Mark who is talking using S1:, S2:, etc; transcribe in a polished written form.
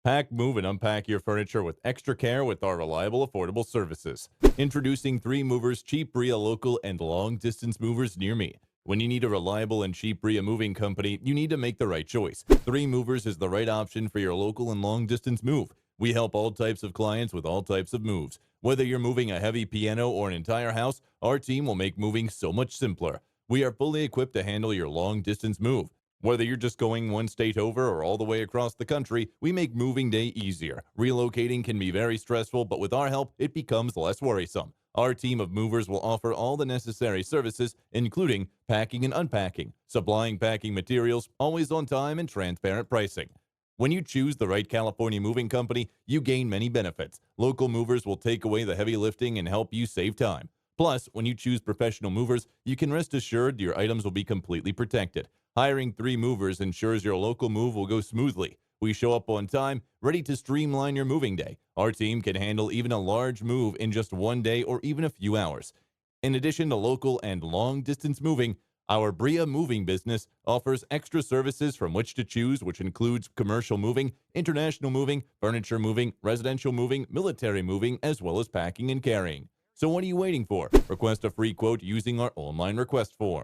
S1: Pack, move, and unpack your furniture with extra care with our reliable, affordable services. Introducing 3 Movers, cheap Brea local and long distance movers near me. When you need a reliable and cheap Brea moving company, you need to make the right choice. 3 Movers is the right option for your local and long distance move. We help all types of clients with all types of moves. Whether you're moving a heavy piano or an entire house, our team will make moving so much simpler. We are fully equipped to handle your long distance move. Whether you're just going one state over or all the way across the country, we make moving day easier. Relocating can be very stressful, but with our help, it becomes less worrisome. Our team of movers will offer all the necessary services, including packing and unpacking, supplying packing materials, always on time, and transparent pricing. When you choose the right California moving company, you gain many benefits. Local movers will take away the heavy lifting and help you save time. Plus, when you choose professional movers, you can rest assured your items will be completely protected. Hiring 3 Movers ensures your local move will go smoothly. We show up on time, ready to streamline your moving day. Our team can handle even a large move in just one day or even a few hours. In addition to local and long distance moving, our Brea moving business offers extra services from which to choose, which includes commercial moving, international moving, furniture moving, residential moving, military moving, as well as packing and carrying. So what are you waiting for? Request a free quote using our online request form.